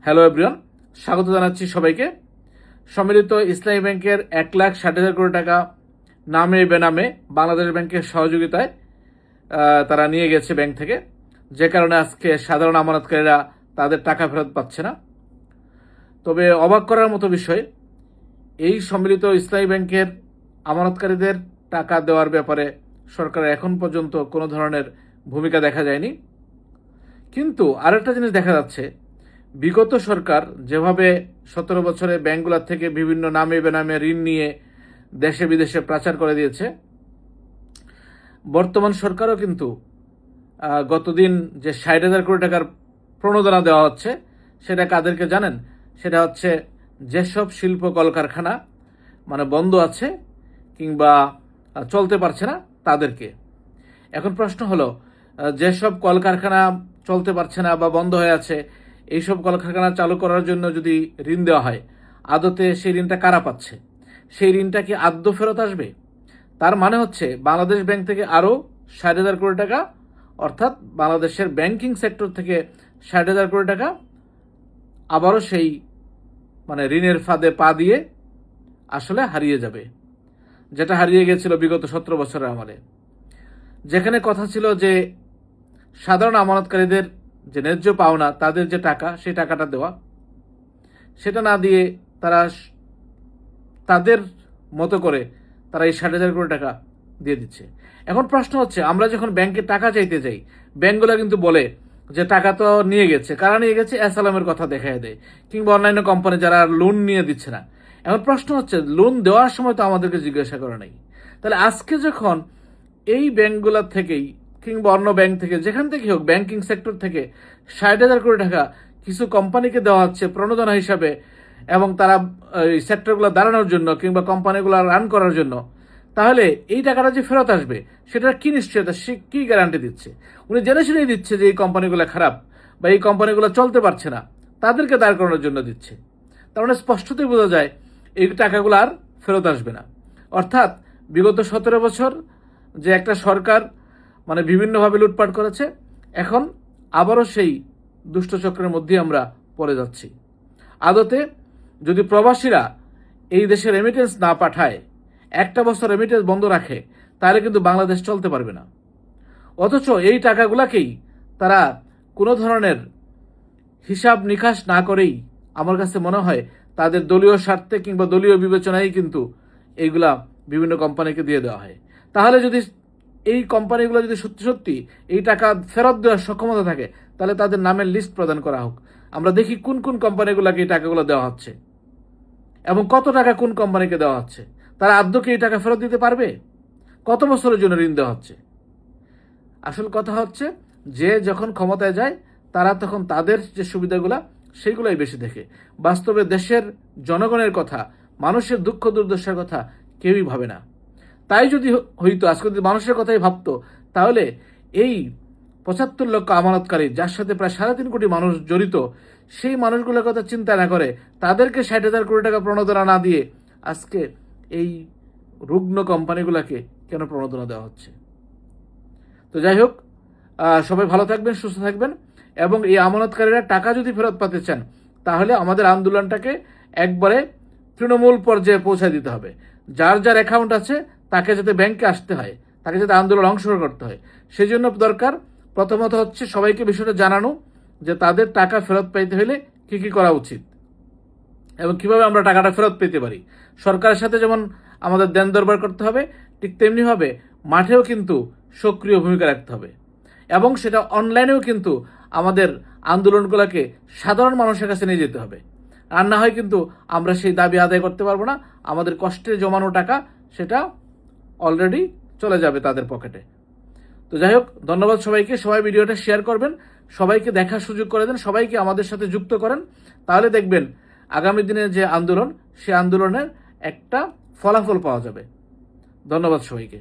Hello everyone, স্বাগত জানাচ্ছি সবাইকে। সম্মিলিত ইসলামী ব্যাংকের 1,60,000 কোটি টাকা নামে বেনামে বাংলাদেশ ব্যাংকের সহযোগিতায় তারা নিয়ে গেছে ব্যাংক থেকে, যে কারণে আজকে সাধারণ আমানতকারীরা তাদের টাকা ফেরত পাচ্ছে না। তবে অবাক করার মতো বিষয়, এই সম্মিলিত ইসলামী ব্যাংকের আমানতকারীদের টাকা দেওয়ার ব্যাপারে সরকারের এখন পর্যন্ত কোনো ধরনের ভূমিকা দেখা যায়নি। কিন্তু আরেকটা জিনিস দেখা যাচ্ছে, বিগত সরকার যেভাবে 17 বছরে ব্যাংকগুলোর থেকে বিভিন্ন নামে বেনামে ঋণ নিয়ে দেশে বিদেশে পাচার করে দিয়েছে, বর্তমান সরকারও কিন্তু গতদিন যে 60,000 কোটি টাকার প্রণোদনা দেওয়া হচ্ছে, সেটা কাদেরকে জানেন? সেটা হচ্ছে যেসব শিল্প কলকারখানা বন্ধ আছে কিংবা চলতে পারছে না তাদেরকে। এখন প্রশ্ন হলো, যেসব কলকারখানা চলতে পারছে না বা বন্ধ হয়ে আছে, এইসব কলকারখানা চালু করার জন্য যদি ঋণ দেওয়া হয়, আদতে সেই ঋণটা কারা পাচ্ছে? সেই ঋণটা কি আদৌ ফেরত আসবে? তার মানে হচ্ছে বাংলাদেশ ব্যাংক থেকে আরও 60,000 কোটি টাকা, অর্থাৎ বাংলাদেশের ব্যাংকিং সেক্টর থেকে 60,000 কোটি টাকা আবারও সেই ঋণের ফাঁদে পা দিয়ে আসলে হারিয়ে যাবে, যেটা হারিয়ে গেছিল বিগত 17 বছরের আমলে। যেখানে কথা ছিল যে সাধারণ আমানতকারীদের যে ন্যায্য পাওনা, তাদের যে টাকা, সেই টাকাটা দেওয়া, সেটা না দিয়ে তারা তাদের মতো করে তারা এই 60,000 কোটি টাকা দিয়ে দিচ্ছে। এখন প্রশ্ন হচ্ছে, আমরা যখন ব্যাংকে টাকা চাইতে যাই, ব্যাংকগুলো কিন্তু বলে যে টাকা তো নিয়ে গেছে। কারা নিয়ে গেছে? অ্যাসালামের কথা দেখায় দেয়, কিংবা অন্যান্য কোম্পানি যারা লোন নিয়ে দিচ্ছে না। এখন প্রশ্ন হচ্ছে, লোন দেওয়ার সময় তো আমাদেরকে জিজ্ঞাসা করা নাই। তাহলে আজকে যখন এই ব্যাংকগুলোর থেকেই কিংবা অন্য ব্যাংক থেকে, যেখান থেকে হোক, ব্যাংকিং সেক্টর থেকে 60,000 কোটি টাকা কিছু কোম্পানিকে দেওয়া হচ্ছে প্রণোদনা হিসাবে, এবং তারা এই সেক্টরগুলো দাঁড়ানোর জন্য কিংবা কোম্পানিগুলো রান করার জন্য, তাহলে এই টাকাটা যে ফেরত আসবে সেটার কি নিশ্চয়তা, সে কি গ্যারান্টি দিচ্ছে? উনি জেনে শুনেই দিচ্ছে যে এই কোম্পানিগুলো খারাপ বা এই কোম্পানিগুলো চলতে পারছে না, তাদেরকে দাঁড় করানোর জন্য দিচ্ছে। তার মানে স্পষ্টতই বোঝা যায় এই টাকাগুলো আর ফেরত আসবে না। অর্থাৎ বিগত 17 বছর যে একটা সরকার বিভিন্নভাবে লুটপাট করেছে, এখন আবারও সেই দুষ্টচক্রের মধ্যে আমরা পড়ে যাচ্ছি। আদতে যদি প্রবাসীরা এই দেশে রেমিটেন্স না পাঠায়, একটা বছর রেমিটেন্স বন্ধ রাখে, তাহলে কিন্তু বাংলাদেশ চলতে পারবে না। অথচ এই টাকাগুলাকেই তারা কোনো ধরনের হিসাব নিকাশ না করেই, আমার কাছে মনে হয় তাদের দলীয় স্বার্থে কিংবা দলীয় বিবেচনায় কিন্তু এইগুলা বিভিন্ন কোম্পানিকে দিয়ে দেওয়া হয়। তাহলে যদি এই কোম্পানিগুলো যদি সত্যি সত্যি এই টাকা ফেরত দেওয়ার সক্ষমতা থাকে, তাহলে তাদের নামের লিস্ট প্রদান করা হোক। আমরা দেখি কোন কোন কোম্পানিগুলোকে এই টাকাগুলো দেওয়া হচ্ছে এবং কত টাকা কোন কোম্পানিকে দেওয়া হচ্ছে। তারা আদৌ কি এই টাকা ফেরত দিতে পারবে? কত বছরের জন্য ঋণ দেওয়া হচ্ছে? আসল কথা হচ্ছে, যে যখন ক্ষমতায় যায় তারা তখন তাদের যে সুবিধাগুলা সেইগুলাই বেশি দেখে। বাস্তবে দেশের জনগণের কথা, মানুষের দুঃখ দুর্দশার কথা কেউই ভাবে না। তাই যদি হইতো, আজকে যদি মানুষের কথাই ভাবতো, তাহলে এই 75 লক্ষ আমানতকারী, যার সাথে প্রায় 3.5 কোটি মানুষ জড়িত, সেই মানুষগুলোর কথা চিন্তা না করে তাদেরকে 60,000 কোটি টাকা প্রণোদনা না দিয়ে আজকে এই রুগ্ন কোম্পানিগুলোকে কেন প্রণোদনা দেওয়া হচ্ছে? তো যাই হোক, সবাই ভালো থাকবেন, সুস্থ থাকবেন, এবং এই আমানতকারীরা টাকা যদি ফেরত পেতে চান, তাহলে আমাদের আন্দোলনটাকে একবারে তৃণমূল পর্যায়ে পৌঁছায় দিতে হবে। যার যার অ্যাকাউন্ট আছে তাকে যাতে ব্যাংকে আসতে হয়, তাকে যাতে আন্দোলন অংশগ্রহণ করতে হয়, সেই জন্য দরকার প্রথমত হচ্ছে সবাইকে বিষয়টা জানানো যে তাদের টাকা ফেরত পাইতে হলে কি কি করা উচিত এবং কিভাবে আমরা টাকাটা ফেরত পেতে পারি। সরকারের সাথে যেমন আমাদের দেন দরবার করতে হবে, ঠিক তেমনিভাবে মাঠেও কিন্তু সক্রিয় ভূমিকা রাখতে হবে, এবং সেটা অনলাইনেও কিন্তু আমাদের আন্দোলনগুলোকে সাধারণ মানুষের কাছে নিয়ে যেতে হবে। আর না হয় কিন্তু আমরা সেই দাবি আদায় করতে পারবো না। আমাদের কষ্টে জমানো টাকা সেটা অলরেডি চলে যাবে তাদের পকেটে। তো যাই হোক, ধন্যবাদ সবাইকে। সবাই ভিডিওটা শেয়ার করবেন, সবাইকে দেখার সুযোগ করে দেন, সবাইকে আমাদের সাথে যুক্ত করেন। তাহলে দেখবেন আগামী দিনের যে আন্দোলন, সে আন্দোলনের একটা ফলাফল পাওয়া যাবে। ধন্যবাদ সবাইকে।